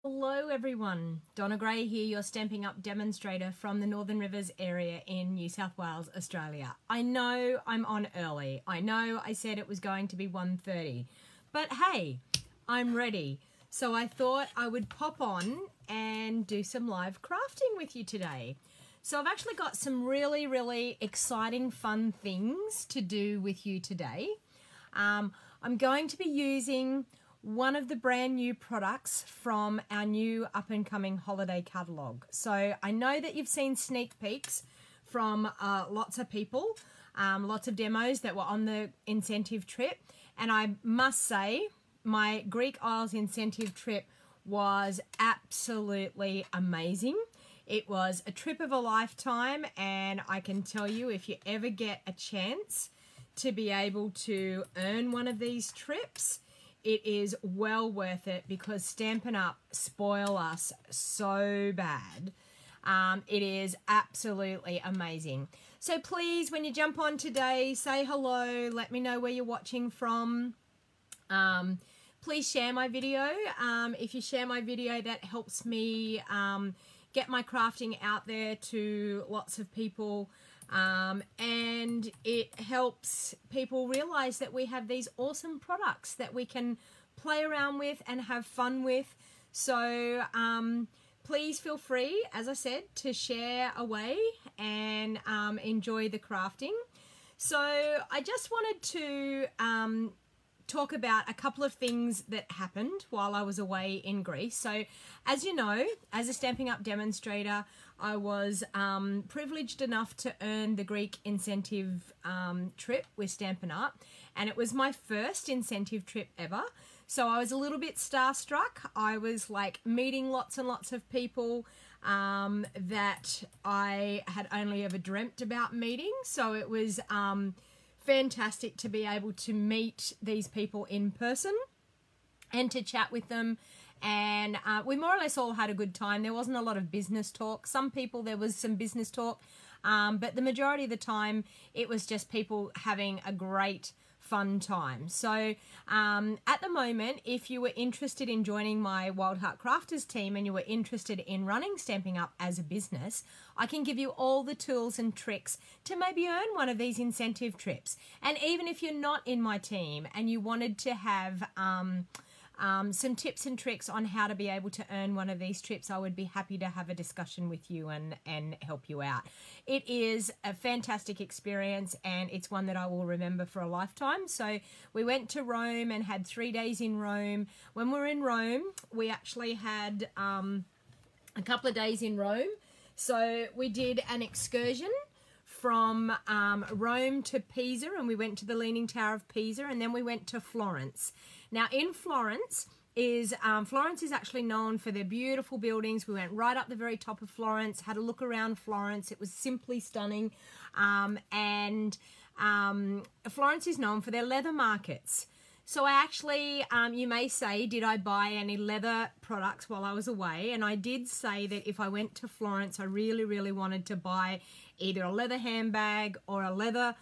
Hello everyone, Donna Gray here, your Stamping Up demonstrator from the Northern Rivers area in New South Wales, Australia. I know I'm on early. I know I said it was going to be 1:30, but hey, I'm ready. So I thought I would pop on and do some live crafting with you today. So I've actually got some really exciting fun things to do with you today. I'm going to be using one of the brand new products from our new up-and-coming holiday catalogue. So I know that you've seen sneak peeks from lots of people, lots of demos that were on the incentive trip, and I must say my Greek Isles incentive trip was absolutely amazing. It was a trip of a lifetime, and I can tell you, if you ever get a chance to be able to earn one of these trips, it is well worth it, because Stampin' Up spoil us so bad. It is absolutely amazing. So please, when you jump on today, say hello, let me know where you're watching from. Please share my video. If you share my video, that helps me get my crafting out there to lots of people. And it helps people realize that we have these awesome products that we can play around with and have fun with. So please feel free, as I said, to share away and enjoy the crafting. So I just wanted to talk about a couple of things that happened while I was away in Greece. So as you know, as a Stamping Up demonstrator, I was privileged enough to earn the Greek incentive trip with Stampin' Up, and it was my first incentive trip ever. So I was a little bit starstruck. I was like meeting lots and lots of people that I had only ever dreamt about meeting. So it was fantastic to be able to meet these people in person and to chat with them. And we more or less all had a good time. There wasn't a lot of business talk. Some people, there was some business talk, but the majority of the time it was just people having a great fun time. So at the moment, if you were interested in joining my Wild Heart Crafters team and you were interested in running Stamping Up as a business, I can give you all the tools and tricks to maybe earn one of these incentive trips. And even if you're not in my team and you wanted to have some tips and tricks on how to be able to earn one of these trips, I would be happy to have a discussion with you and help you out. It is a fantastic experience, and it's one that I will remember for a lifetime. So we went to Rome and had 3 days in Rome. When we were in Rome, we actually had a couple of days in Rome. So we did an excursion from Rome to Pisa, and we went to the Leaning Tower of Pisa, and then we went to Florence. Now in Florence is actually known for their beautiful buildings. We went right up the very top of Florence, had a look around Florence. It was simply stunning. And Florence is known for their leather markets. So I actually, you may say, did I buy any leather products while I was away? And I did say that if I went to Florence, I really wanted to buy either a leather handbag or a leather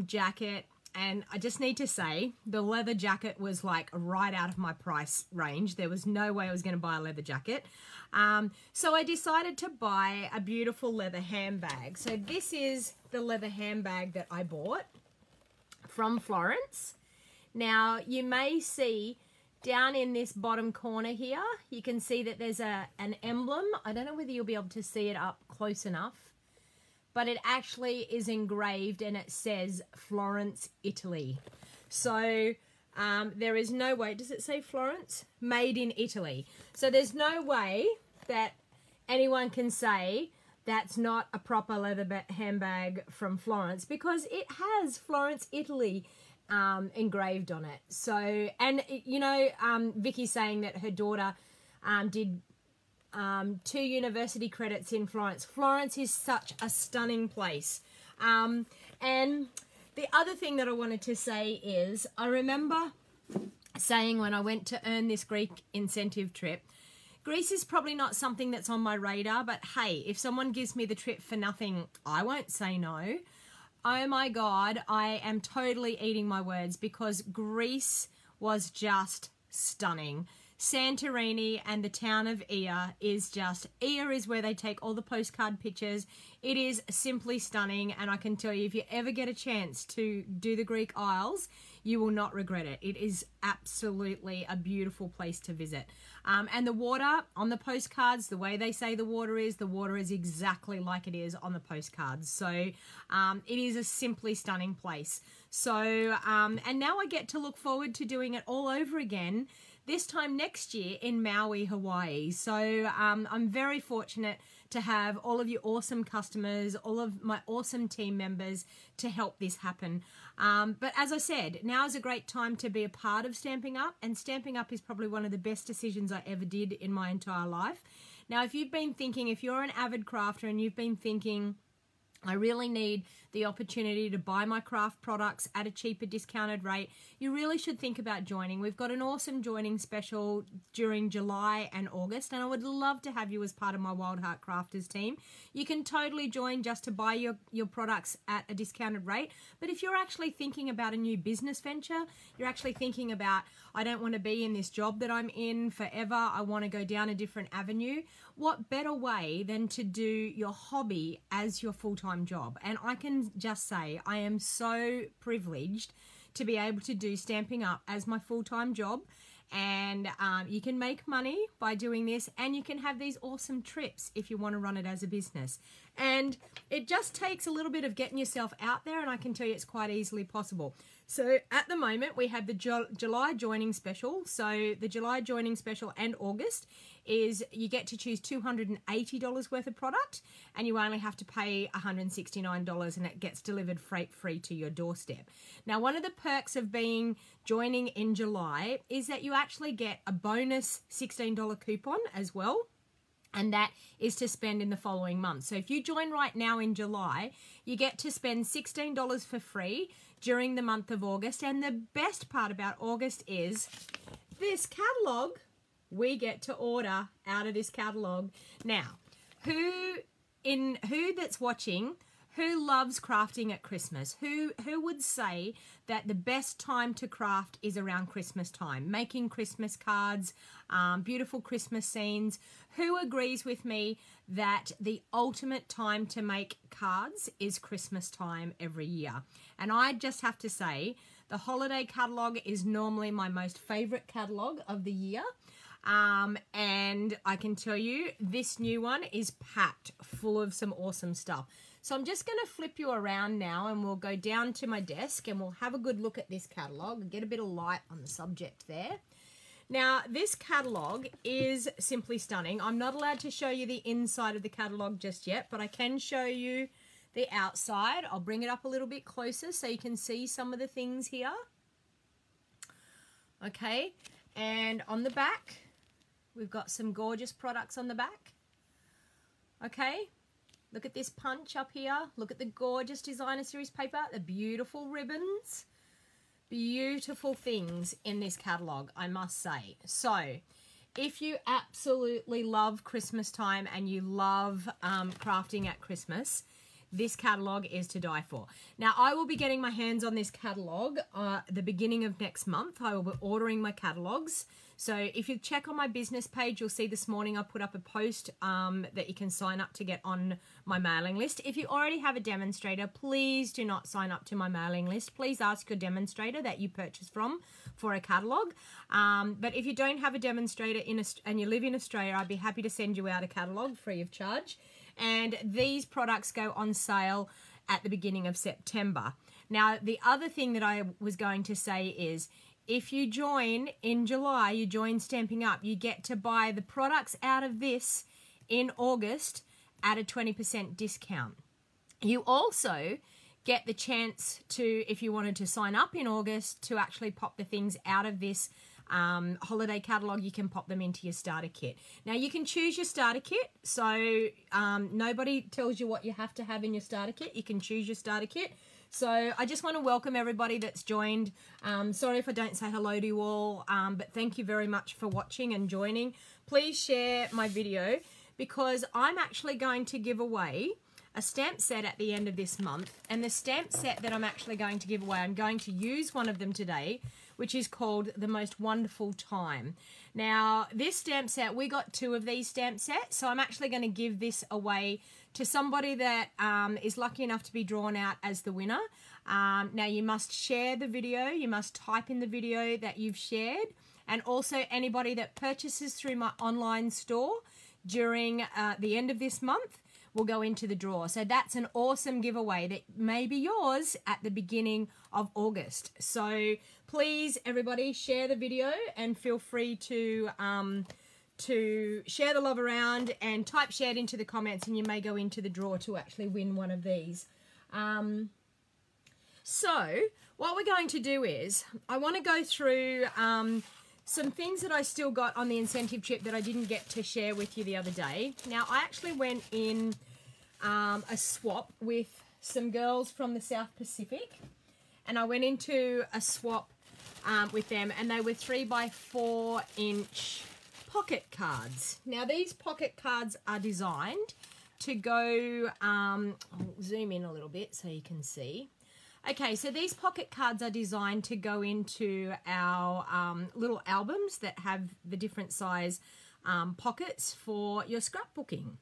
jacket. And I just need to say, the leather jacket was like right out of my price range. There was no way I was going to buy a leather jacket. So I decided to buy a beautiful leather handbag. So this is the leather handbag that I bought from Florence. Now you may see down in this bottom corner here, you can see that there's an emblem. I don't know whether you'll be able to see it up close enough, but it actually is engraved and it says Florence, Italy. So there is no way, does it say Florence? Made in Italy. So there's no way that anyone can say that's not a proper leather handbag from Florence, because it has Florence, Italy engraved on it. So, and you know, Vicky's saying that her daughter did 2 university credits in Florence. Florence is such a stunning place. And the other thing that I wanted to say is, I remember saying when I went to earn this Greek incentive trip, Greece is probably not something that's on my radar, but hey, if someone gives me the trip for nothing, I won't say no. Oh my God, I am totally eating my words, because Greece was just stunning. Santorini and the town of Ia is just, Ia is where they take all the postcard pictures. It is simply stunning, and I can tell you, if you ever get a chance to do the Greek Isles, you will not regret it. It is absolutely a beautiful place to visit. And the water on the postcards, the way they say the water is exactly like it is on the postcards. So it is a simply stunning place. So, and now I get to look forward to doing it all over again, this time next year in Maui, Hawaii. So I'm very fortunate to have all of you awesome customers, all of my awesome team members to help this happen. But as I said, now is a great time to be a part of Stampin' Up, and Stampin' Up is probably one of the best decisions I ever did in my entire life. Now, if you've been thinking, if you're an avid crafter and you've been thinking, I really need the opportunity to buy my craft products at a cheaper discounted rate, you really should think about joining. We've got an awesome joining special during July and August, and I would love to have you as part of my Wild Heart Crafters team. You can totally join just to buy your products at a discounted rate, but if you're actually thinking about a new business venture, you're actually thinking about, I don't want to be in this job that I'm in forever, I want to go down a different avenue, what better way than to do your hobby as your full-time job? And I can just say I am so privileged to be able to do Stampin' Up as my full-time job, and you can make money by doing this, and you can have these awesome trips if you want to run it as a business. And it just takes a little bit of getting yourself out there, and I can tell you it's quite easily possible. So at the moment we have the July joining special. So the July joining special and August is you get to choose $280 worth of product, and you only have to pay $169, and it gets delivered freight free to your doorstep. Now, one of the perks of joining in July is that you actually get a bonus $16 coupon as well, and that is to spend in the following month. So if you join right now in July, you get to spend $16 for free during the month of August. And the best part about August is this catalogue we get to order out of this catalogue. Now, who that's watching, who loves crafting at Christmas? Who would say that the best time to craft is around Christmas time? Making Christmas cards, beautiful Christmas scenes. Who agrees with me that the ultimate time to make cards is Christmas time every year? And I just have to say, the holiday catalogue is normally my most favourite catalogue of the year. And I can tell you this new one is packed full of some awesome stuff. So I'm just going to flip you around now, and we'll go down to my desk and we'll have a good look at this catalogue and get a bit of light on the subject there. Now, this catalogue is simply stunning. I'm not allowed to show you the inside of the catalogue just yet, but I can show you the outside. I'll bring it up a little bit closer so you can see some of the things here. Okay, and on the back, we've got some gorgeous products on the back. Okay, look at this punch up here. Look at the gorgeous designer series paper, the beautiful ribbons. Beautiful things in this catalogue, I must say. So, if you absolutely love Christmas time and you love crafting at Christmas, this catalogue is to die for. Now, I will be getting my hands on this catalogue the beginning of next month. I will be ordering my catalogues. So if you check on my business page, you'll see this morning I put up a post that you can sign up to get on my mailing list. If you already have a demonstrator, please do not sign up to my mailing list. Please ask your demonstrator that you purchase from for a catalogue. But if you don't have a demonstrator and you live in Australia, I'd be happy to send you out a catalogue free of charge. And these products go on sale at the beginning of September. Now, the other thing that I was going to say is, if you join in July, you join Stampin' Up, you get to buy the products out of this in August at a 20% discount. You also get the chance to, if you wanted to sign up in August, to actually pop the things out of this holiday catalogue. You can pop them into your starter kit. Now, you can choose your starter kit, so nobody tells you what you have to have in your starter kit. You can choose your starter kit. So I just want to welcome everybody that's joined. Sorry if I don't say hello to you all, but thank you very much for watching and joining. Please share my video, because I'm actually going to give away a stamp set at the end of this month. And the stamp set that I'm actually going to give away, I'm going to use one of them today, which is called The Most Wonderful Time. Now, this stamp set, we got 2 of these stamp sets, so I'm actually going to give this away to somebody that is lucky enough to be drawn out as the winner. Now, you must share the video. You must type in the video that you've shared. And also anybody that purchases through my online store during the end of this month will go into the draw. So that's an awesome giveaway that may be yours at the beginning of August. So please, everybody, share the video and feel free to share the love around and type shared into the comments, and you may go into the draw to actually win one of these. So what we're going to do is I want to go through some things that I still got on the incentive trip that I didn't get to share with you the other day. Now, I actually went in a swap with some girls from the South Pacific, and I went into a swap with them, and they were 3x4 inch pocket cards. Now, these pocket cards are designed to go, I'll zoom in a little bit so you can see. Okay, so these pocket cards are designed to go into our little albums that have the different size pockets for your scrapbooking.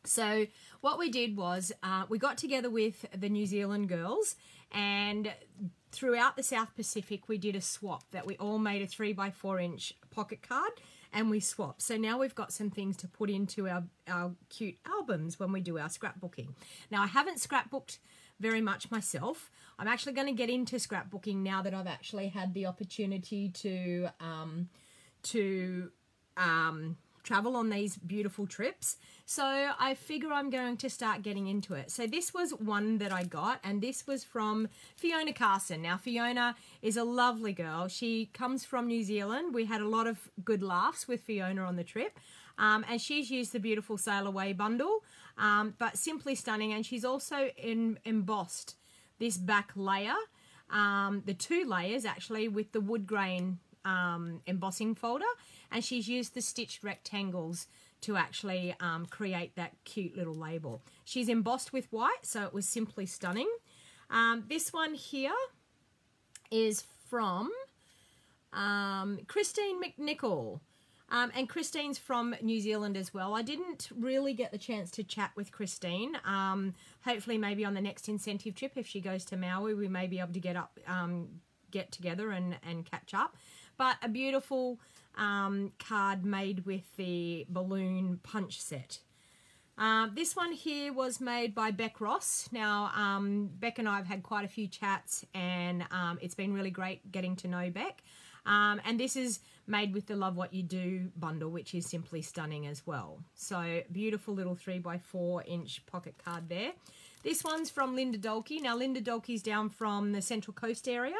So what we did was we got together with the New Zealand girls, and throughout the South Pacific we did a swap that we all made a 3x4 inch pocket card, and we swapped. So now we've got some things to put into our cute albums when we do our scrapbooking. Now, I haven't scrapbooked very much myself. I'm actually going to get into scrapbooking now that I've actually had the opportunity to travel on these beautiful trips. So I figure I'm going to start getting into it. So this was one that I got, and this was from Fiona Carson. Now, Fiona is a lovely girl. She comes from New Zealand. We had a lot of good laughs with Fiona on the trip. And she's used the beautiful Sail Away bundle, but simply stunning. And she's also embossed this back layer, the 2 layers actually, with the wood grain embossing folder, and she's used the stitched rectangles to actually create that cute little label. She's embossed with white, so it was simply stunning. This one here is from Christine McNichol. And Christine's from New Zealand as well. I didn't really get the chance to chat with Christine. Hopefully maybe on the next incentive trip, if she goes to Maui, we may be able to get together and catch up. But a beautiful card made with the balloon punch set. This one here was made by Beck Ross. Now, Beck and I have had quite a few chats, and it's been really great getting to know Beck. And this is made with the Love What You Do bundle, which is simply stunning as well. So beautiful little 3x4 inch pocket card there. This one's from Linda Dolke. Now, Linda Dolke's down from the Central Coast area.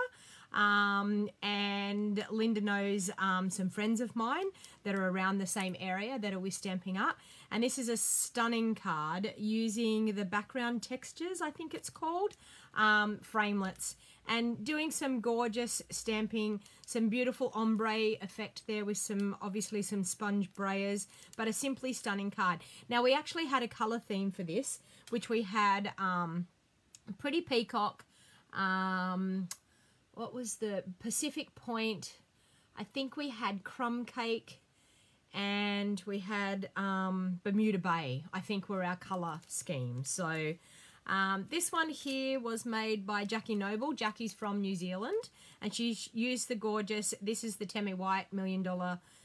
And Linda knows some friends of mine that are around the same area that are with Stamping Up. And this is a stunning card using the background textures, I think it's called, framelets, and doing some gorgeous stamping, some beautiful ombre effect there with some, obviously some sponge brayers, but a simply stunning card. Now, we actually had a colour theme for this, which we had Pretty Peacock, what was the Pacific Point, I think we had Crumb Cake, and we had Bermuda Bay, I think were our colour schemes. So this one here was made by Jackie Noble. Jackie's from New Zealand, and she's used the gorgeous, this is the Tammy White $1 Million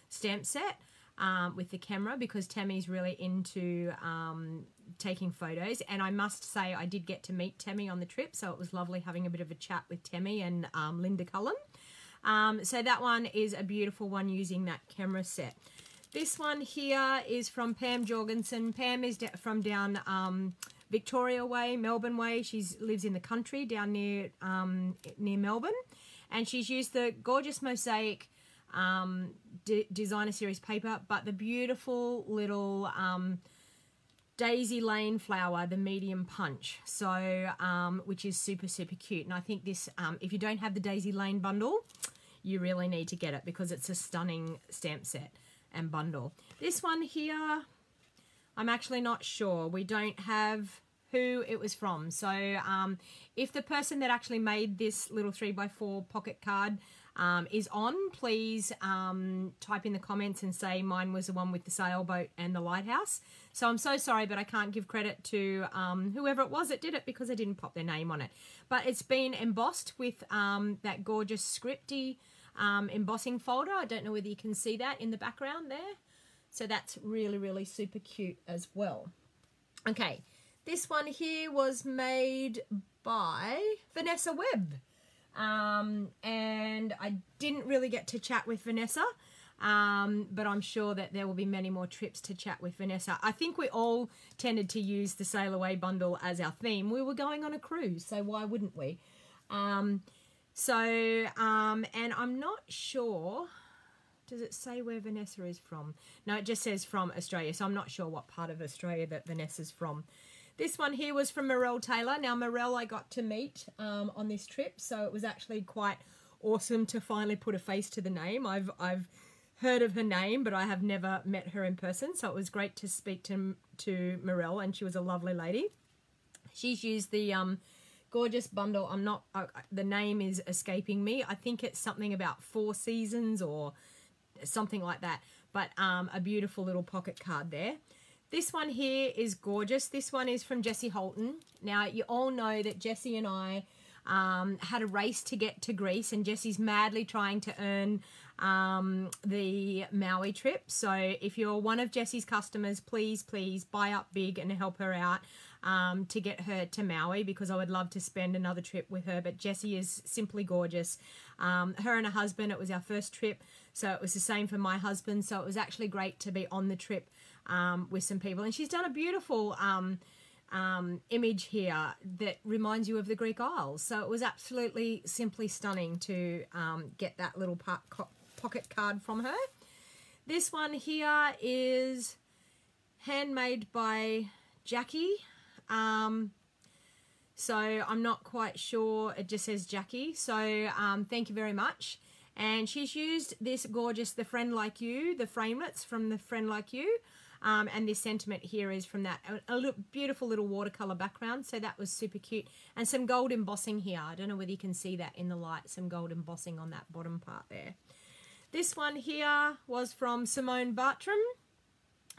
stamp set with the camera, because Tammy's really into taking photos. And I must say, I did get to meet Tammy on the trip, so it was lovely having a bit of a chat with Tammy and Linda Cullen. So that one is a beautiful one using that camera set. This one here is from Pam Jorgensen. Pam is from down Victoria Way, Melbourne Way. She lives in the country down near Melbourne, and she's used the gorgeous mosaic designer series paper, but the beautiful little Daisy Lane flower, the medium punch, so which is super cute. And I think this, if you don't have the Daisy Lane bundle, you really need to get it, because it's a stunning stamp set and bundle. This one here, I'm actually not sure. We don't have who it was from. So if the person that actually made this little 3x4 pocket card is on, please type in the comments and say mine was the one with the sailboat and the lighthouse. So I'm so sorry, but I can't give credit to whoever it was that did it because I didn't pop their name on it. But it's been embossed with that gorgeous scripty embossing folder. I don't know whether you can see that in the background there. So that's really, really super cute as well. Okay, this one here was made by Vanessa Webb. And I didn't really get to chat with Vanessa, but I'm sure that there will be many more trips to chat with Vanessa. I think we all tended to use the Sail Away bundle as our theme. We were going on a cruise, so why wouldn't we? And I'm not sure, does it say where Vanessa is from? No, it just says from Australia, so I'm not sure what part of Australia that Vanessa's from. This one here was from Morel Taylor. Now, Morel I got to meet on this trip, so it was actually quite awesome to finally put a face to the name. I've heard of her name, but I have never met her in person, so it was great to speak to Morel, and she was a lovely lady. She's used the gorgeous bundle. The name is escaping me. I think it's something about 4 seasons or something like that, but a beautiful little pocket card there. This one here is gorgeous. This one is from Jessie Holton. Now, you all know that Jessie and I had a race to get to Greece, and Jessie's madly trying to earn the Maui trip. So if you're one of Jessie's customers, please, please buy up big and help her out to get her to Maui, because I would love to spend another trip with her. But Jessie is simply gorgeous. Her and her husband, it was our first trip, so it was the same for my husband. So it was actually great to be on the trip with some people, and she's done a beautiful image here that reminds you of the Greek Isles. So it was absolutely simply stunning to get that little pocket card from her. This one here is handmade by Jackie. So I'm not quite sure, it just says Jackie. So thank you very much. And she's used this gorgeous The Friend Like You, the framelits from The Friend Like You. And this sentiment here is from that, a beautiful little watercolor background. So that was super cute. And some gold embossing here. I don't know whether you can see that in the light, some gold embossing on that bottom part there. This one here was from Simone Bartram.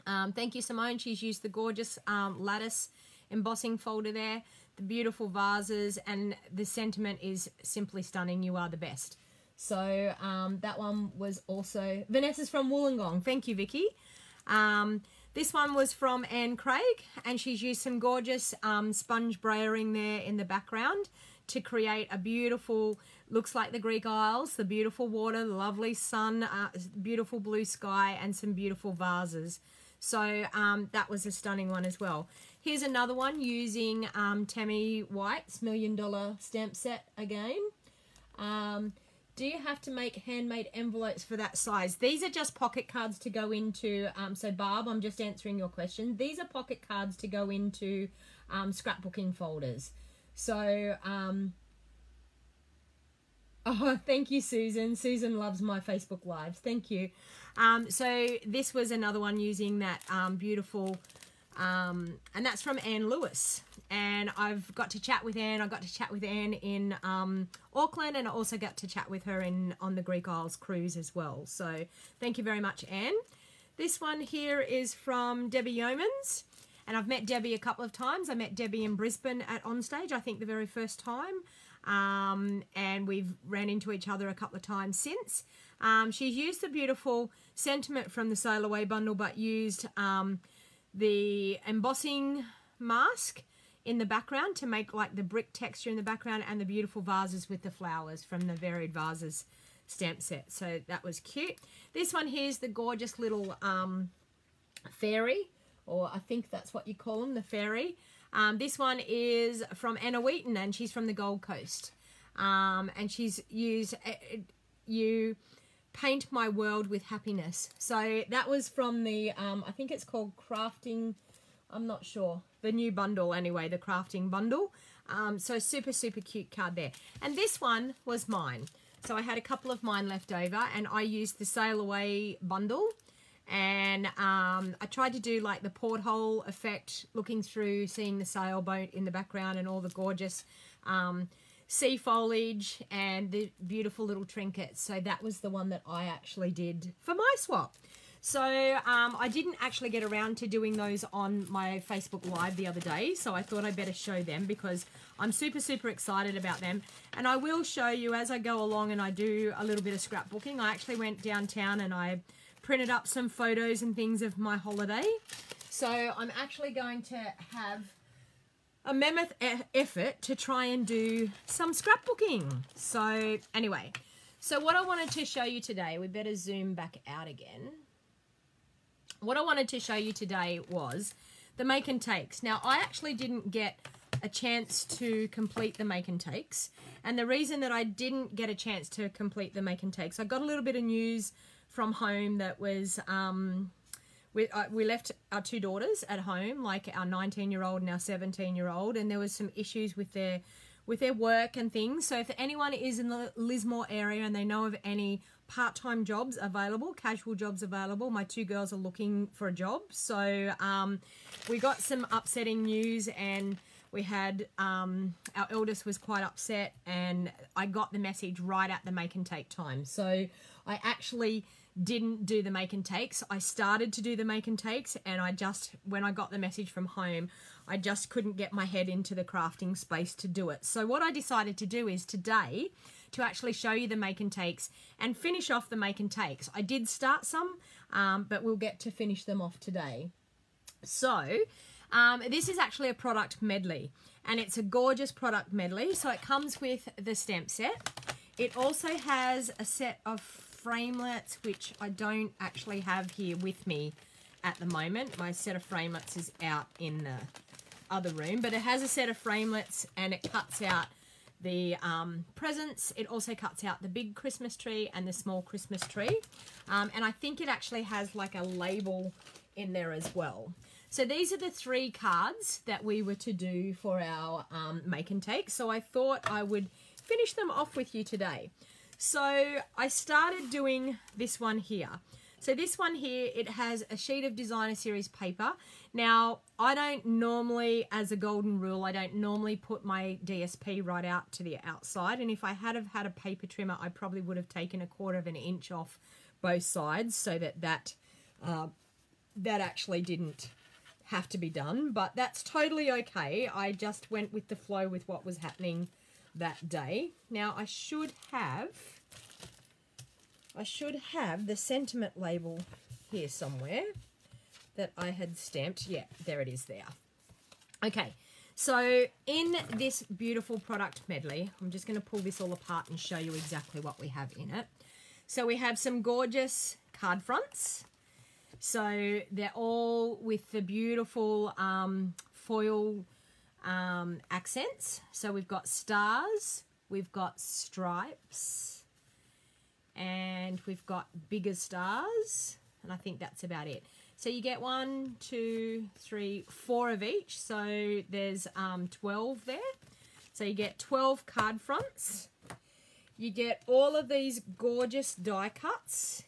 Thank you, Simone. She's used the gorgeous lattice embossing folder there, the beautiful vases, and the sentiment is simply stunning. You are the best. So that one was also, Vanessa's from Wollongong. Thank you, Vicky. This one was from Anne Craig, and she's used some gorgeous sponge brayering there in the background to create a beautiful, looks like the Greek Isles, the beautiful water, the lovely sun, beautiful blue sky, and some beautiful vases. So that was a stunning one as well. Here's another one using Tammy White's $1 Million stamp set again. Do you have to make handmade envelopes for that size? These are just pocket cards to go into, so Barb, I'm just answering your question. These are pocket cards to go into scrapbooking folders. So, oh, thank you, Susan. Susan loves my Facebook Lives. Thank you. So this was another one using that beautiful, and that's from Anne Lewis. And I've got to chat with Anne. I got to chat with Anne in Auckland, and I also got to chat with her on the Greek Isles cruise as well. So thank you very much, Anne. This one here is from Debbie Yeomans, and I've met Debbie a couple of times. I met Debbie in Brisbane at Onstage, I think the very first time, and we've ran into each other a couple of times since. She's used the beautiful sentiment from the Sail Away bundle, but used the embossing mask in the background to make like the brick texture in the background, and the beautiful vases with the flowers from the Varied Vases stamp set. So that was cute. This one here is the gorgeous little fairy, or I think that's what you call them, the fairy. This one is from Anna Wheaton, and she's from the Gold Coast. And she's used You Paint My World with Happiness. So that was from the, I think it's called Crafting, I'm not sure, the new bundle anyway, the crafting bundle. So super, super cute card there. And this one was mine. So I had a couple of mine left over, and I used the Sail Away bundle. And I tried to do like the porthole effect, looking through, seeing the sailboat in the background and all the gorgeous sea foliage and the beautiful little trinkets. So that was the one that I actually did for my swap. So I didn't actually get around to doing those on my Facebook Live the other day, so I thought I better show them because I'm super excited about them. And I will show you as I go along and I do a little bit of scrapbooking. I actually went downtown and I printed up some photos and things of my holiday. So I'm actually going to have a mammoth effort to try and do some scrapbooking. So anyway, so what I wanted to show you today, we better zoom back out again. What I wanted to show you today was the make and takes. Now, I actually didn't get a chance to complete the make and takes. And the reason that I didn't get a chance to complete the make and takes, I got a little bit of news from home that was, we left our two daughters at home, like our 19-year-old and our 17-year-old, and there was some issues with their work and things. So if anyone is in the Lismore area and they know of any part-time jobs available, casual jobs available, my two girls are looking for a job. So we got some upsetting news, and we had our eldest was quite upset, and I got the message right at the make and take time. So I actually didn't do the make and takes. I started to do the make and takes, and I just, when I got the message from home, I just couldn't get my head into the crafting space to do it. So what I decided to do is today to actually show you the make and takes and finish off the make and takes. I did start some, but we'll get to finish them off today. So this is actually a product medley, and it's a gorgeous product medley. So it comes with the stamp set. It also has a set of framelits, which I don't actually have here with me at the moment. My set of framelits is out in the other room, but it has a set of framelits, and it cuts out the presents. It also cuts out the big Christmas tree and the small Christmas tree, and I think it actually has like a label in there as well. So these are the 3 cards that we were to do for our make and take, so I thought I would finish them off with you today. So I started doing this one here. So this one here, it has a sheet of designer series paper. Now, I don't normally, as a golden rule, I don't normally put my DSP right out to the outside. And if I had have had a paper trimmer, I probably would have taken 1/4 of an inch off both sides so that actually didn't have to be done. But that's totally okay. I just went with the flow with what was happening that day. Now I should have the sentiment label here somewhere that I had stamped. Yeah, there it is there. Okay, so in this beautiful product medley, I'm just going to pull this all apart and show you exactly what we have in it. So we have some gorgeous card fronts. So they're all with the beautiful foil accents. So we've got stars, we've got stripes, and we've got bigger stars, and I think that's about it. So you get 1, 2, 3, 4 of each, so there's 12 there. So you get 12 card fronts. You get all of these gorgeous die cuts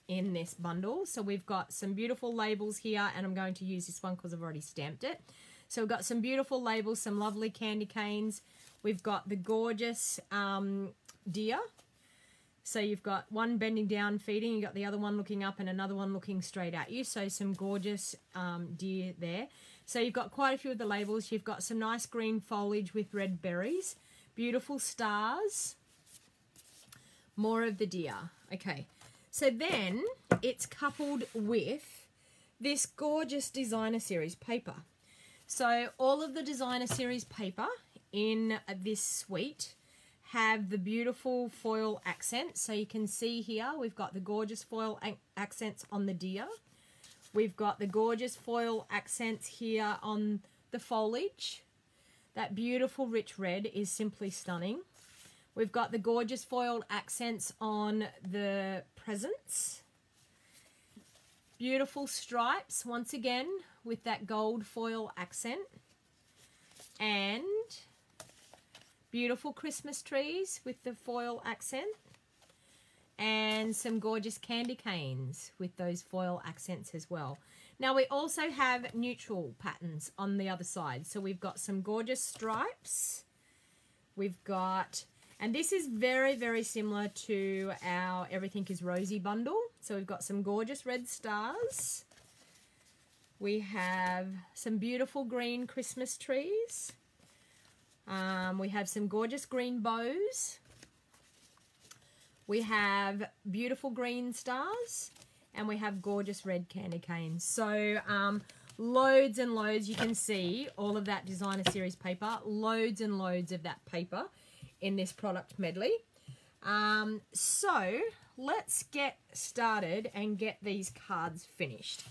in this bundle. So we've got some beautiful labels here, and I'm going to use this one because I've already stamped it. So we've got some beautiful labels, some lovely candy canes. We've got the gorgeous deer. So you've got one bending down feeding, you've got the other one looking up and another one looking straight at you. So some gorgeous deer there. So you've got quite a few of the labels. You've got some nice green foliage with red berries. Beautiful stars. More of the deer. Okay. So then it's coupled with this gorgeous designer series paper. So all of the designer series paper in this suite have the beautiful foil accents. So you can see here we've got the gorgeous foil accents on the deer. We've got the gorgeous foil accents here on the foliage. That beautiful rich red is simply stunning. We've got the gorgeous foil accents on the presents. Beautiful stripes once again with that gold foil accent, and beautiful Christmas trees with the foil accent, and some gorgeous candy canes with those foil accents as well. Now we also have neutral patterns on the other side. So we've got some gorgeous stripes we've got, and this is very, very similar to our Everything is Rosy bundle. So we've got some gorgeous red stars. We have some beautiful green Christmas trees. We have some gorgeous green bows. We have beautiful green stars. And we have gorgeous red candy canes. So loads and loads, you can see all of that designer series paper. Loads and loads of that paper in this product medley. So let's get started and get these cards finished.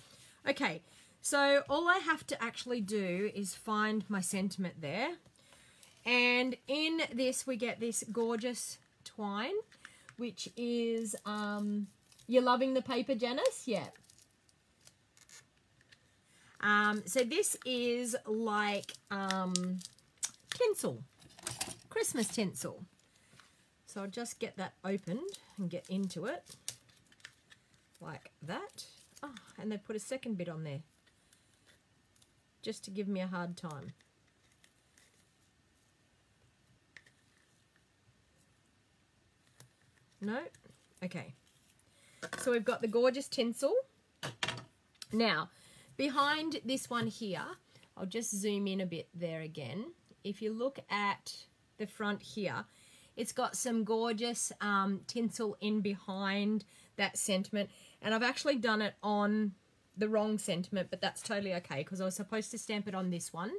Okay, so all I have to actually do is find my sentiment there. And in this, we get this gorgeous twine, which is, you're loving the paper, Janice? Yeah. So this is like tinsel, Christmas tinsel. So I'll just get that opened and get into it like that. Oh, and they put a second bit on there just to give me a hard time. No? Okay. So we've got the gorgeous tinsel. Now, behind this one here, I'll just zoom in a bit there again. If you look at the front here, it's got some gorgeous tinsel in behind that sentiment. And I've actually done it on the wrong sentiment, but that's totally okay because I was supposed to stamp it on this one,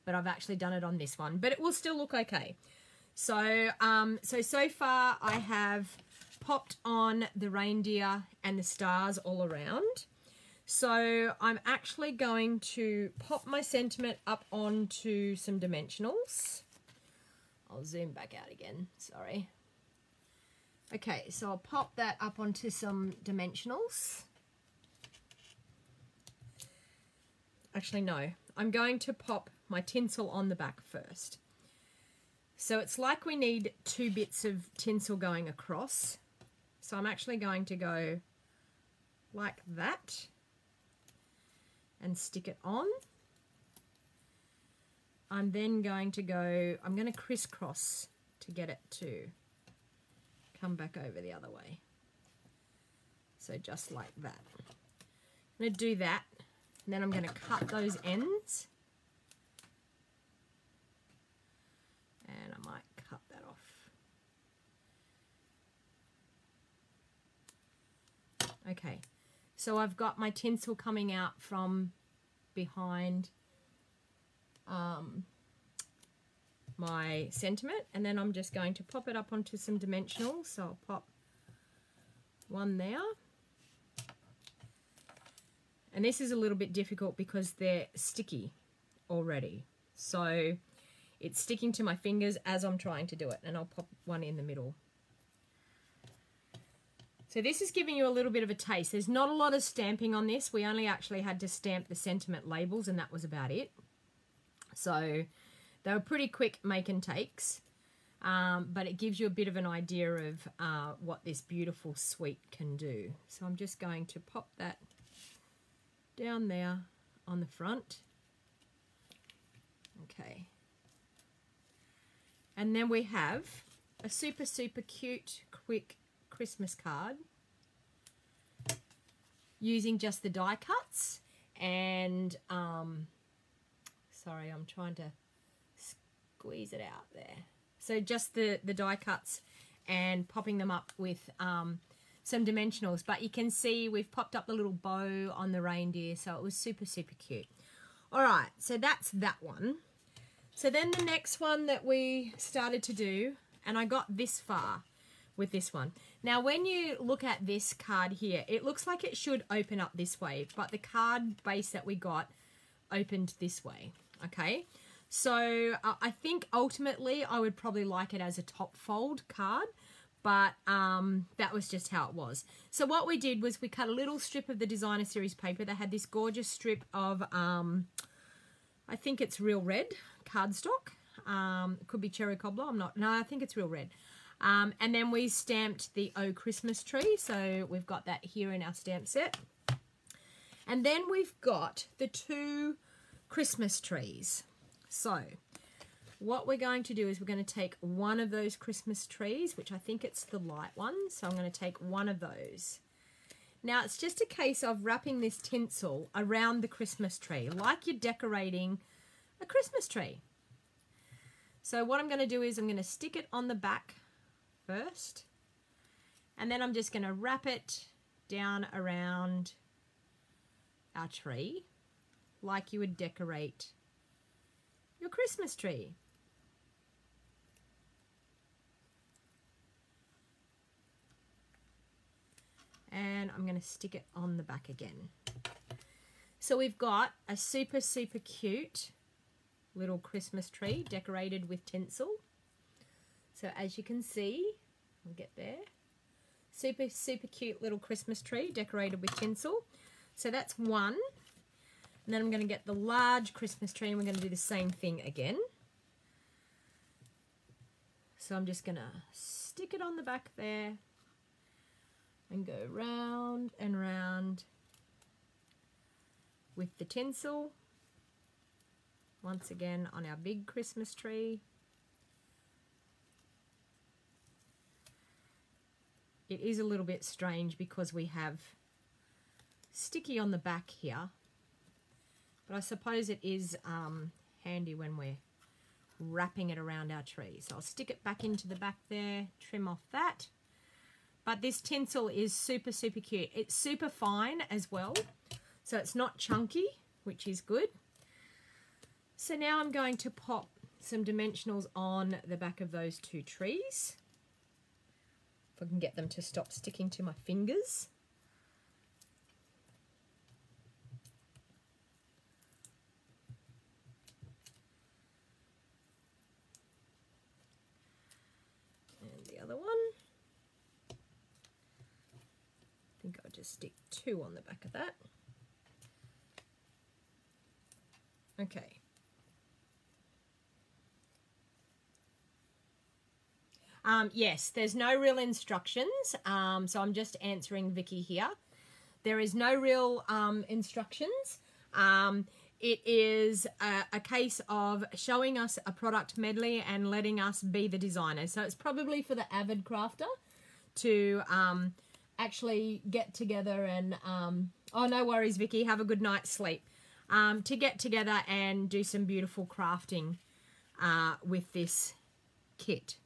but I've actually done it on this one. But it will still look okay. So, so far I have popped on the reindeer and the stars all around. So I'm actually going to pop my sentiment up onto some dimensionals. I'll zoom back out again, sorry. Okay, so I'll pop that up onto some dimensionals. Actually, no, I'm going to pop my tinsel on the back first. So it's like we need 2 bits of tinsel going across. So I'm actually going to go like that and stick it on. I'm then going to go, I'm going to crisscross to get it to come back over the other way. So just like that. I'm going to do that, and then I'm going to cut those ends. And I might cut that off. Okay, so I've got my tinsel coming out from behind my sentiment, and then I'm just going to pop it up onto some dimensionals. So I'll pop one there. And this is a little bit difficult because they're sticky already. So it's sticking to my fingers as I'm trying to do it, and I'll pop one in the middle. So this is giving you a little bit of a taste. There's not a lot of stamping on this. We only actually had to stamp the sentiment labels, and that was about it. So they were pretty quick make and takes, but it gives you a bit of an idea of what this beautiful suite can do. So I'm just going to pop that down there on the front. Okay. And then we have a super, super cute, quick Christmas card using just the die cuts and, sorry, I'm trying to squeeze it out there. So just the die cuts and popping them up with some dimensionals. But you can see we've popped up the little bow on the reindeer, so it was super, super cute. All right, so that's that one. So then the next one that we started to do, and I got this far with this one. Now, when you look at this card here, it looks like it should open up this way, but the card base that we got opened this way, okay? So I think ultimately I would probably like it as a top fold card, but that was just how it was. So what we did was we cut a little strip of the designer series paper that had this gorgeous strip of, I think it's real red cardstock. It could be cherry cobbler, no, I think it's real red. And then we stamped the Oh Christmas Tree, so we've got that here in our stamp set. And then we've got the 2 Christmas trees. So what we're going to do is we're going to take one of those Christmas trees, which I think it's the light one, so I'm going to take one of those. Now it's just a case of wrapping this tinsel around the Christmas tree, like you're decorating a Christmas tree. So what I'm going to do is I'm going to stick it on the back first, and then I'm just going to wrap it down around our tree like you would decorate your Christmas tree. And I'm going to stick it on the back again. So we've got a super, super cute little Christmas tree decorated with tinsel. So as you can see, we'll get there. Super, super cute little Christmas tree decorated with tinsel. So that's one. And then I'm going to get the large Christmas tree and we're going to do the same thing again. So I'm just going to stick it on the back there and go round and round with the tinsel. Once again on our big Christmas tree. It is a little bit strange because we have sticky on the back here, but I suppose it is handy when we're wrapping it around our tree. So I'll stick it back into the back there, trim off that. But this tinsel is super, super cute. It's super fine as well, so it's not chunky, which is good. So now I'm going to pop some dimensionals on the back of those two trees. If I can get them to stop sticking to my fingers. And the other one. I think I'll just stick two on the back of that. Okay. Yes, there's no real instructions, so I'm just answering Vicky here. There is no real instructions. It is a case of showing us a product medley and letting us be the designer. So it's probably for the avid crafter to actually get together and, oh, no worries, Vicky, have a good night's sleep. To get together and do some beautiful crafting with this kit.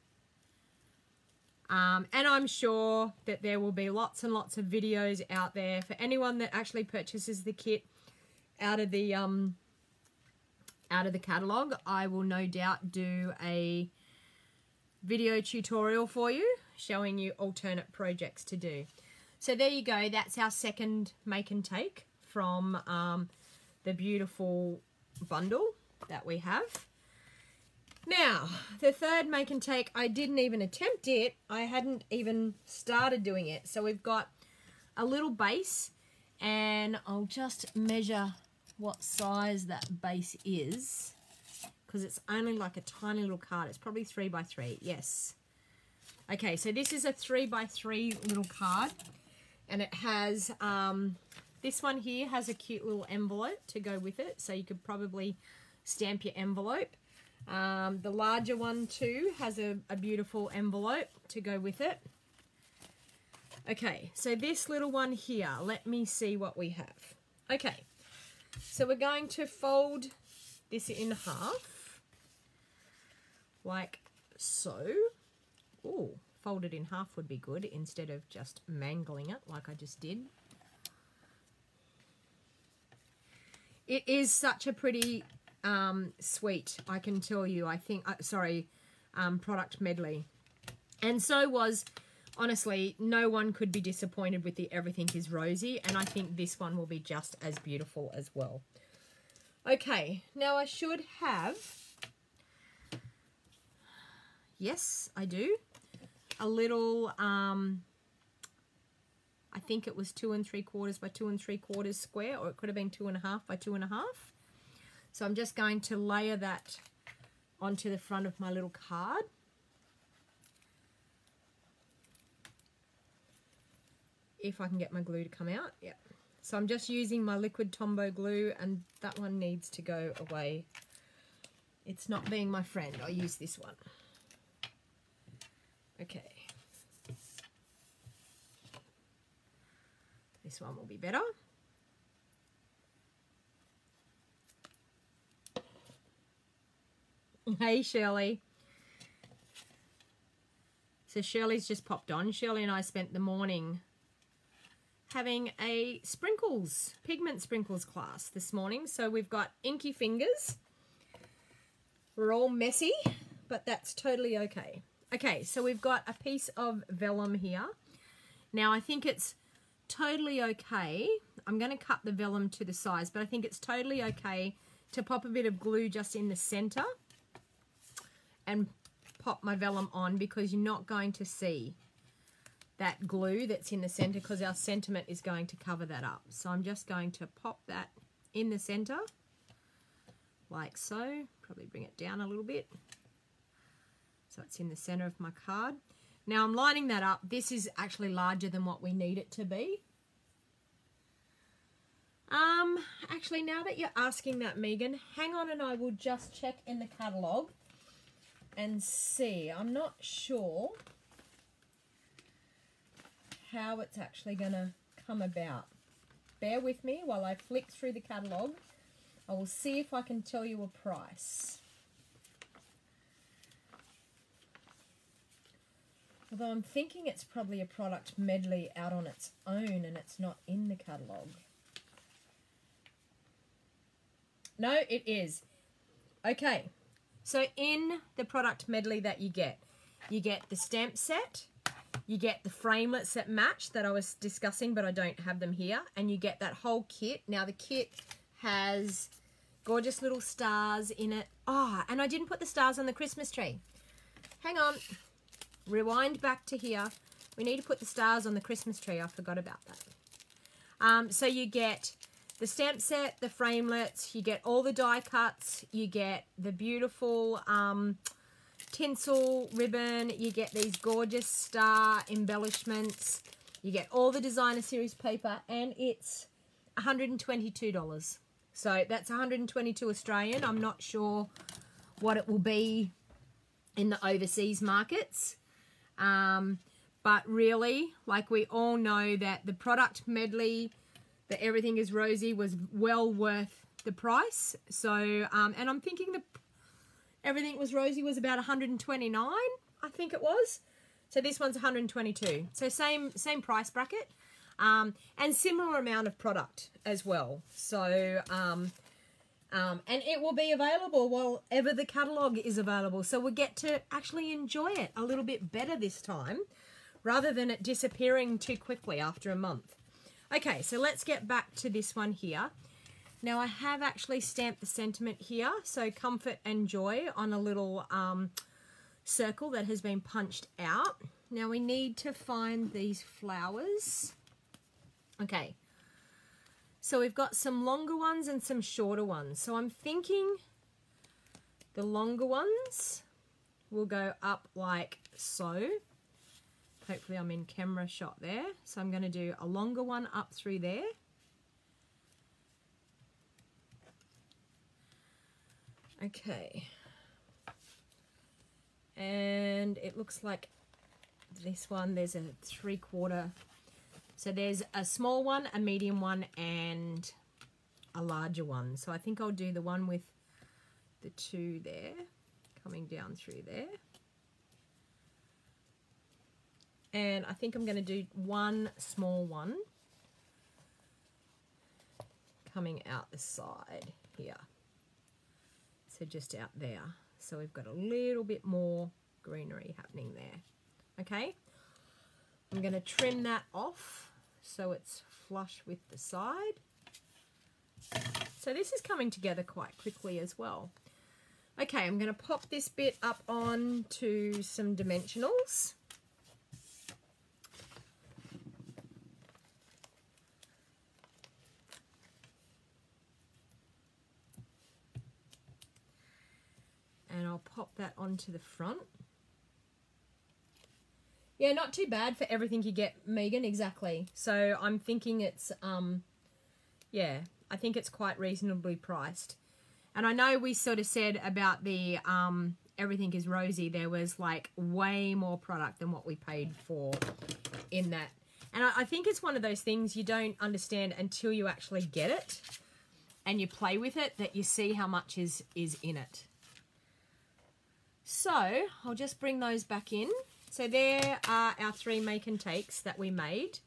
And I'm sure that there will be lots and lots of videos out there for anyone that actually purchases the kit out of the catalogue. I will no doubt do a video tutorial for you showing you alternate projects to do. So there you go. That's our second make and take from the beautiful bundle that we have. Now, the third make and take, I didn't even attempt it. I hadn't even started doing it. So we've got a little base, and I'll just measure what size that base is, because it's only like a tiny little card. It's probably 3 by 3, yes. Okay, so this is a 3 by 3 little card, and it has, this one here has a cute little envelope to go with it, so you could probably stamp your envelope. The larger one too has a beautiful envelope to go with it. Okay, so this little one here, let me see what we have. Okay, so we're going to fold this in half, like so. Oh, fold it in half would be good instead of just mangling it like I just did. It is such a pretty sweet, I can tell you. I think, product medley. And so was, honestly, no one could be disappointed with the Everything is Rosy, and I think this one will be just as beautiful as well. Okay, now I should have, yes, I do, a little, I think it was 2 3/4 by 2 3/4 square, or it could have been 2 1/2 by 2 1/2. So I'm just going to layer that onto the front of my little card. If I can get my glue to come out, yeah. So I'm just using my liquid Tombow glue, and that one needs to go away it's not being my friend. I'll use this one. Okay. This one will be better. Hey, Shirley. So Shirley's just popped on. Shirley and I spent the morning having a sprinkles, pigment sprinkles class this morning. So we've got inky fingers. We're all messy, but that's totally okay. Okay, so we've got a piece of vellum here. Now I think it's totally okay. I'm going to cut the vellum to the size, but I think it's totally okay to pop a bit of glue just in the center and pop my vellum on, because you're not going to see that glue that's in the center because our sentiment is going to cover that up. So I'm just going to pop that in the center like so. Probably bring it down a little bit so it's in the center of my card. Now I'm lining that up. This is actually larger than what we need it to be. Actually, now that you're asking that, Megan, hang on and I will just check in the catalogue and see. I'm not sure how it's actually going to come about. Bear with me while I flick through the catalogue. I will see if I can tell you a price. Although I'm thinking it's probably a product medley out on its own and it's not in the catalogue. No, it is. Okay, so in the product medley that you get the stamp set, you get the framelits that match that I was discussing, but I don't have them here, and you get that whole kit. Now the kit has gorgeous little stars in it. Oh, and I didn't put the stars on the Christmas tree. Hang on. Rewind back to here. We need to put the stars on the Christmas tree. I forgot about that. So you get the stamp set, the framelits, you get all the die cuts, you get the beautiful tinsel ribbon, you get these gorgeous star embellishments, you get all the designer series paper, and it's $122. So that's $122 Australian. I'm not sure what it will be in the overseas markets. But really, like we all know that the product medley, that Everything is Rosy, was well worth the price. So, and I'm thinking the Everything Was Rosy was about $129, I think it was. So this one's $122. So same price bracket, and similar amount of product as well. So, and it will be available while ever the catalogue is available. So we'll get to actually enjoy it a little bit better this time, rather than it disappearing too quickly after a month. Okay, so let's get back to this one here. Now I have actually stamped the sentiment here, so comfort and joy, on a little circle that has been punched out. Now we need to find these flowers. Okay, so we've got some longer ones and some shorter ones. So I'm thinking the longer ones will go up like so. Hopefully I'm in camera shot there. So I'm going to do a longer one up through there. Okay. And it looks like this one, there's a 3/4. So there's a small one, a medium one, and a larger one. So I think I'll do the one with the 2 there, coming down through there. And I think I'm going to do one small one coming out the side here. So just out there. So we've got a little bit more greenery happening there. Okay. I'm going to trim that off so it's flush with the side. So this is coming together quite quickly as well. Okay, I'm going to pop this bit up on to some dimensionals. And I'll pop that onto the front. Yeah, not too bad for everything you get, Megan, exactly. So I'm thinking it's, yeah, I think it's quite reasonably priced. And I know we sort of said about the Everything is Rosy, there was like way more product than what we paid for in that. And I think it's one of those things you don't understand until you actually get it and you play with it, that you see how much is in it. So I'll just bring those back in. So there are our 3 make and takes that we made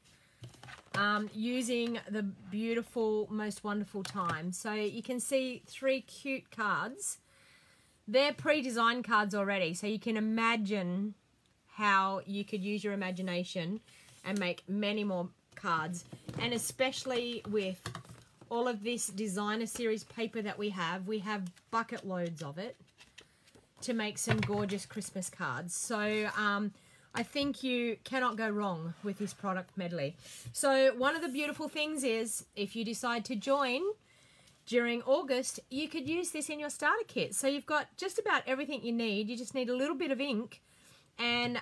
using the beautiful, most wonderful time. So you can see 3 cute cards. They're pre-designed cards already, so you can imagine how you could use your imagination and make many more cards. And especially with all of this designer series paper that we have bucket loads of it to make some gorgeous Christmas cards. So I think you cannot go wrong with this product medley. So one of the beautiful things is, if you decide to join during August, you could use this in your starter kit. So you've got just about everything you need. You just need a little bit of ink and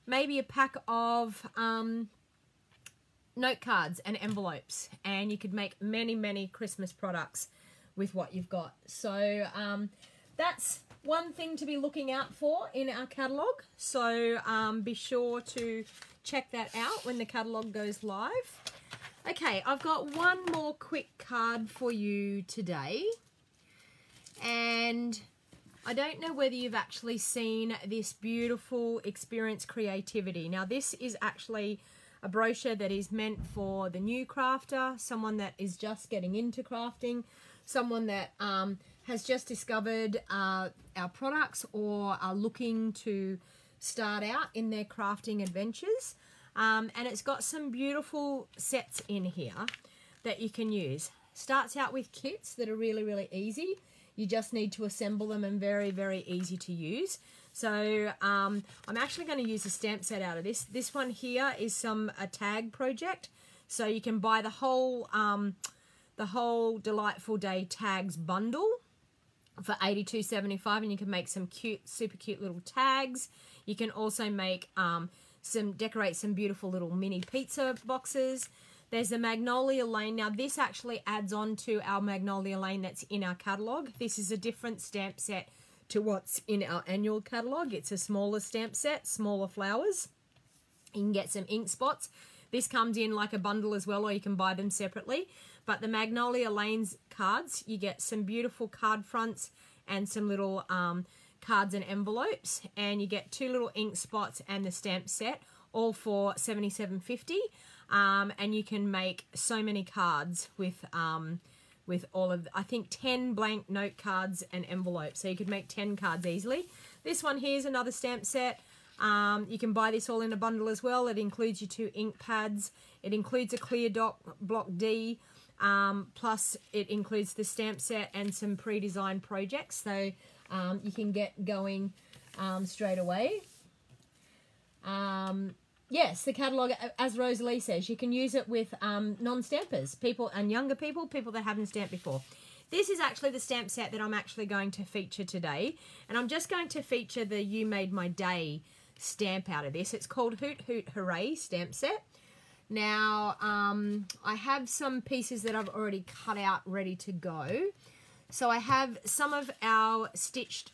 maybe a pack of note cards and envelopes, and you could make many, many Christmas products with what you've got. So that's one thing to be looking out for in our catalogue. So be sure to check that out when the catalogue goes live. Okay, I've got one more quick card for you today. And I don't know whether you've actually seen this beautiful Experience Creativity. Now, this is actually a brochure that is meant for the new crafter, someone that is just getting into crafting, someone that has just discovered our products or are looking to start out in their crafting adventures. And it's got some beautiful sets in here that you can use. Starts out with kits that are really, really easy. You just need to assemble them, and very, very easy to use. So I'm actually going to use a stamp set out of this. This one here is a tag project. So you can buy the whole Delightful Day tags bundle for $82.75, and you can make some cute, super cute little tags. You can also make decorate some beautiful little mini pizza boxes. There's the Magnolia Lane. Now this actually adds on to our Magnolia Lane that's in our catalogue. This is a different stamp set to what's in our annual catalogue. It's a smaller stamp set, smaller flowers. You can get some ink spots. This comes in like a bundle as well, or you can buy them separately. But the Magnolia Lanes cards, you get some beautiful card fronts and some little cards and envelopes, and you get 2 little ink spots and the stamp set, all for $77.50. And you can make so many cards with all of, I think, 10 blank note cards and envelopes. So you could make 10 cards easily. This one here is another stamp set. You can buy this all in a bundle as well. It includes your 2 ink pads. It includes a clear block D. Plus it includes the stamp set and some pre-designed projects. So you can get going straight away. Yes, the catalogue, as Rosalie says, you can use it with non-stampers, people and younger people that haven't stamped before. This is actually the stamp set that I'm actually going to feature today. And I'm just going to feature the You Made My Day stamp out of this. It's called Hoot Hoot Hooray stamp set. Now, I have some pieces that I've already cut out ready to go. So I have some of our stitched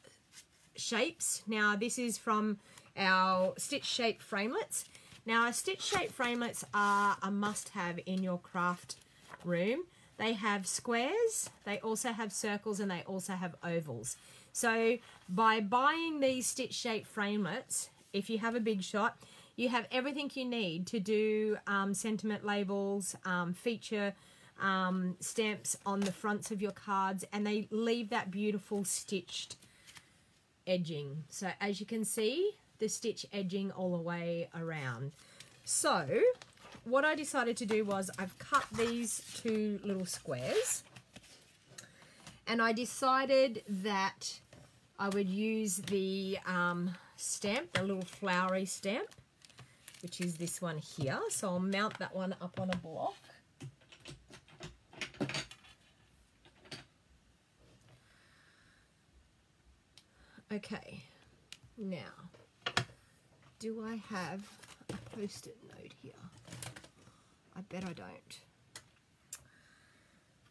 shapes. Now, this is from our stitch shape framelets. Now, our stitch shape framelets are a must-have in your craft room. They have squares, they also have circles, and they also have ovals. So by buying these stitch shape framelets, if you have a big shot, you have everything you need to do sentiment labels, feature stamps on the fronts of your cards, and they leave that beautiful stitched edging. So as you can see, the stitch edging all the way around. So what I decided to do was I've cut these 2 little squares, and I decided that I would use the stamp, the little flowery stamp, which is this one here. So I'll mount that one up on a block. Okay, now, do I have a post-it note here? I bet I don't.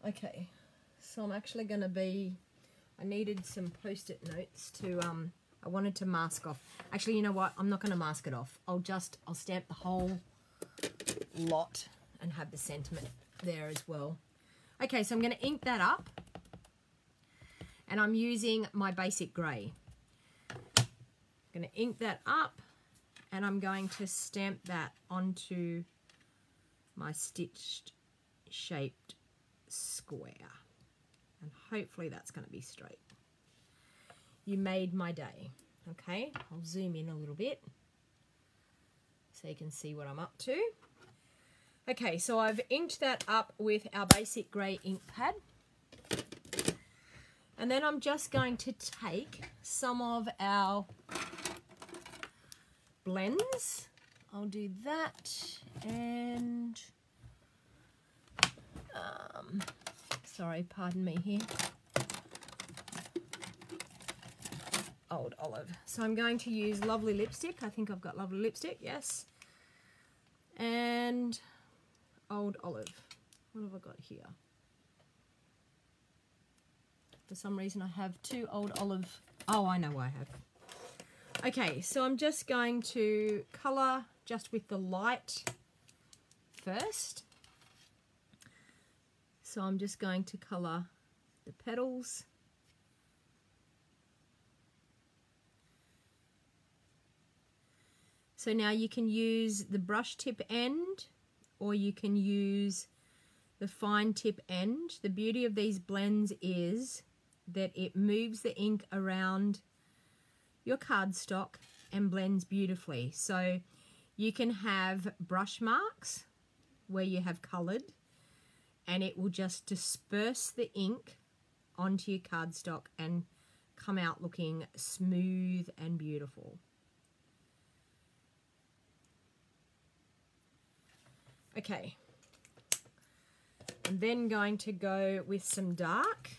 Okay, so I'm actually going to be I needed some post-it notes to, I wanted to mask off. Actually, you know what? I'm not going to mask it off. I'll stamp the whole lot and have the sentiment there as well. Okay, so I'm going to ink that up. And I'm using my basic grey. I'm going to ink that up. And I'm going to stamp that onto my stitched shaped square. And hopefully that's going to be straight. You made my day. Okay, I'll zoom in a little bit so you can see what I'm up to. Okay, so I've inked that up with our basic grey ink pad. And then I'm just going to take some of our blends. I'll do that and sorry, pardon me here. Old Olive. So I'm going to use Lovely Lipstick. I think I've got Lovely Lipstick, yes. And Old Olive. What have I got here? For some reason I have two Old Olive. Oh, I know why I have. Okay, so I'm just going to colour just with the light first. So I'm just going to colour the petals. So now you can use the brush tip end or you can use the fine tip end. The beauty of these blends is that it moves the ink around your cardstock and blends beautifully. So you can have brush marks where you have coloured and it will just disperse the ink onto your cardstock and come out looking smooth and beautiful. Okay, I'm then going to go with some dark,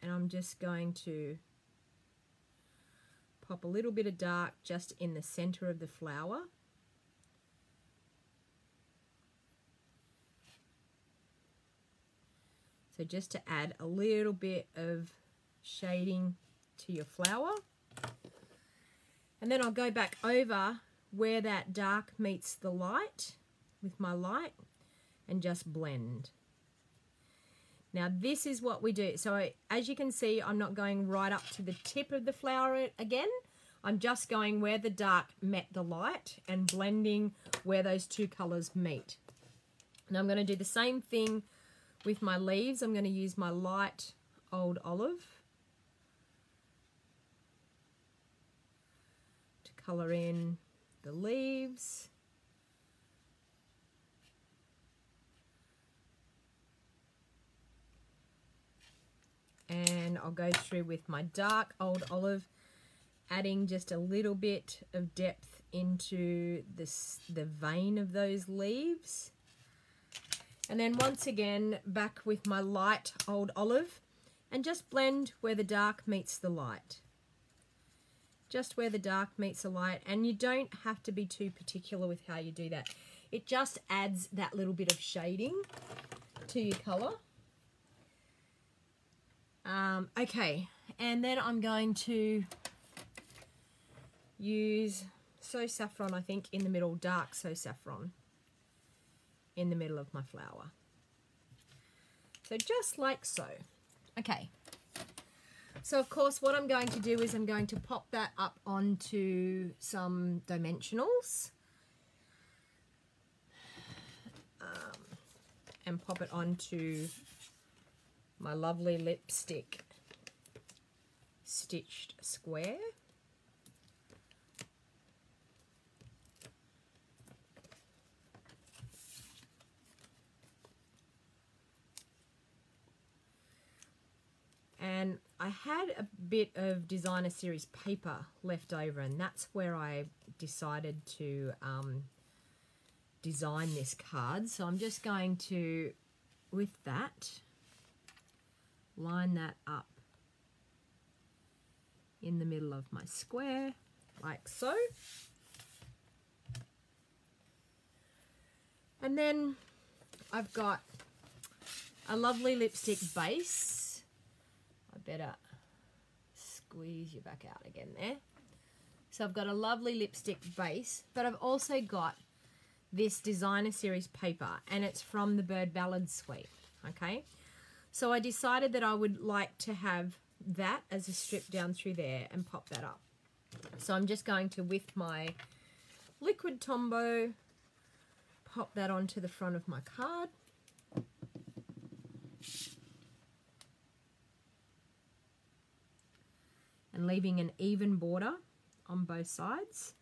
and I'm just going to pop a little bit of dark just in the center of the flower. So just to add a little bit of shading to your flower. And then I'll go back over where that dark meets the light with my light and just blend. Now this is what we do. So as you can see, I'm not going right up to the tip of the flower again. I'm just going where the dark met the light and blending where those two colors meet. Now I'm going to do the same thing with my leaves. I'm going to use my light Old Olive to color in the leaves. And I'll go through with my dark Old Olive, adding just a little bit of depth into the vein of those leaves. And then once again, back with my light Old Olive, and just blend where the dark meets the light. Just where the dark meets the light, and you don't have to be too particular with how you do that. It just adds that little bit of shading to your colour. Okay, and then I'm going to use So Saffron, I think, in the middle, dark So Saffron in the middle of my flower. So just like so. Okay, so of course what I'm going to do is I'm going to pop that up onto some dimensionals and pop it onto my Lovely Lipstick stitched square. And I had a bit of Designer Series paper left over, and that's where I decided to design this card. So I'm just going to, with that, line that up in the middle of my square, like so. And then I've got a Lovely Lipstick base. I better squeeze you back out again there. So I've got a lovely lipstick base, but I've also got this designer series paper, and it's from the Bird Ballad suite, okay? So I decided that I would like to have that as a strip down through there and pop that up. So I'm just going to, with my liquid Tombow, pop that onto the front of my card. And leaving an even border on both sides.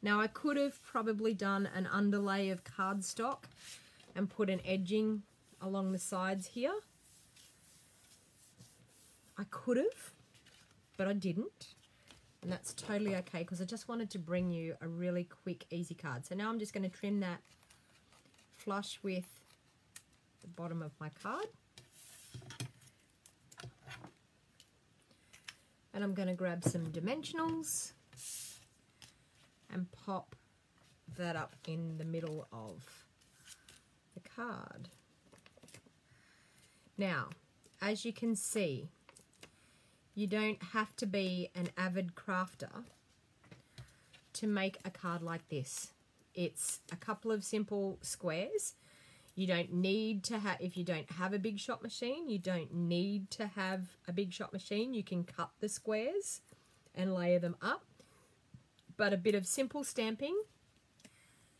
Now I could have probably done an underlay of cardstock and put an edging along the sides here. I could have, but I didn't. And that's totally okay because I just wanted to bring you a really quick, easy card. So now I'm just going to trim that flush with the bottom of my card. And I'm going to grab some dimensionals and pop that up in the middle of the card. Now, as you can see, you don't have to be an avid crafter to make a card like this. It's a couple of simple squares. You don't need to have, if you don't have a big shot machine, you don't need to have a big shot machine. You can cut the squares and layer them up. But a bit of simple stamping,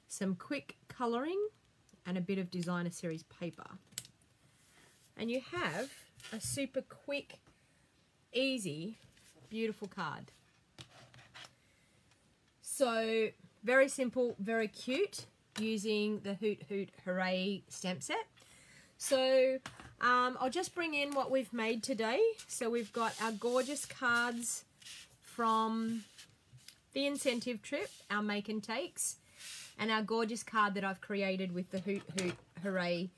some quick colouring, and a bit of designer series paper. And you have a super quick, easy, beautiful card. So very simple, very cute, using the Hoot Hoot Hooray stamp set. So I'll just bring in what we've made today. So we've got our gorgeous cards from the incentive trip, our make and takes, and our gorgeous card that I've created with the Hoot Hoot Hooray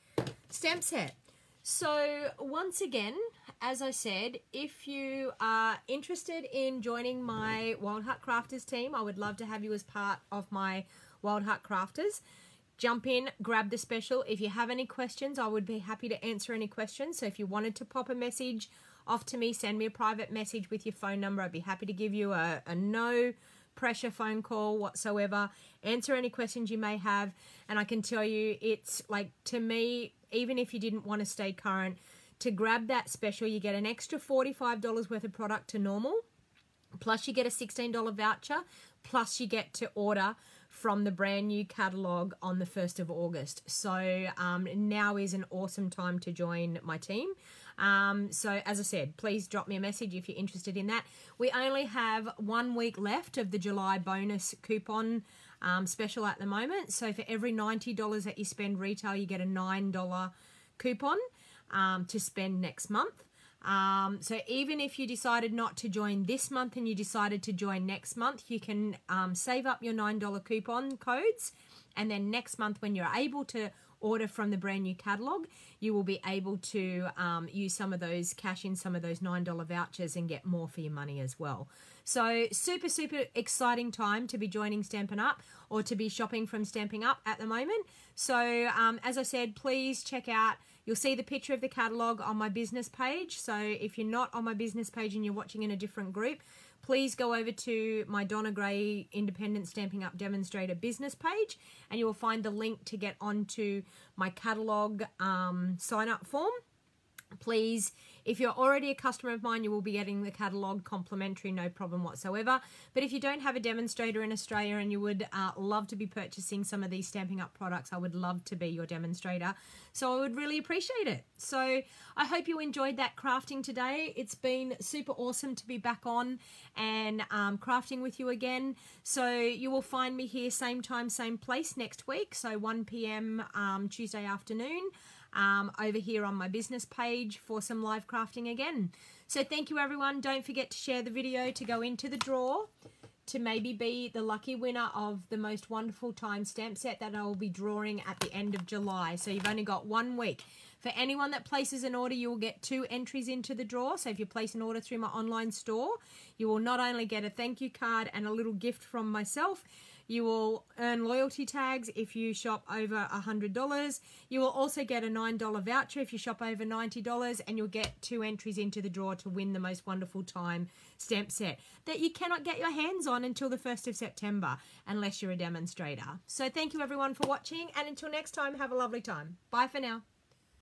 stamp set. So once again, as I said, if you are interested in joining my Wild Heart Crafters team, I would love to have you as part of my Wild Heart Crafters. Jump in, grab the special. If you have any questions, I would be happy to answer any questions. So if you wanted to pop a message off to me, send me a private message with your phone number. I'd be happy to give you a no pressure phone call whatsoever. Answer any questions you may have. And I can tell you, it's like, to me, even if you didn't want to stay current, to grab that special, you get an extra $45 worth of product to normal, plus you get a $16 voucher, plus you get to order from the brand new catalogue on the 1st of August. So now is an awesome time to join my team. So as I said, please drop me a message if you're interested in that. We only have 1 week left of the July bonus coupon special at the moment. So for every $90 that you spend retail, you get a $9 coupon to spend next month. So even if you decided not to join this month and you decided to join next month, you can save up your $9 coupon codes, and then next month when you're able to order from the brand new catalogue, you will be able to use some of those, cash in some of those $9 vouchers and get more for your money as well. So super, super exciting time to be joining Stampin' Up, or to be shopping from Stampin' Up at the moment. So as I said, please check out, you'll see the picture of the catalogue on my business page. So if you're not on my business page and you're watching in a different group, please go over to my Donna Gray Independent Stampin' Up Demonstrator business page, and you will find the link to get onto my catalogue sign-up form. Please, if you're already a customer of mine, you will be getting the catalogue complimentary, no problem whatsoever. But if you don't have a demonstrator in Australia and you would love to be purchasing some of these Stampin' Up products, I would love to be your demonstrator. So I would really appreciate it. So I hope you enjoyed that crafting today. It's been super awesome to be back on and crafting with you again. So you will find me here same time, same place next week. So 1 p.m. Tuesday afternoon. Over here on my business page for some live crafting again. So thank you everyone. Don't forget to share the video to go into the draw to maybe be the lucky winner of the most wonderful time stamp set that I will be drawing at the end of July. So you've only got 1 week. For anyone that places an order, you will get 2 entries into the draw. So if you place an order through my online store, you will not only get a thank you card and a little gift from myself, You will earn loyalty tags if you shop over $100. You will also get a $9 voucher if you shop over $90, and you'll get 2 entries into the draw to win the most wonderful time stamp set that you cannot get your hands on until the 1st of September unless you're a demonstrator. So thank you everyone for watching, and until next time, have a lovely time. Bye for now.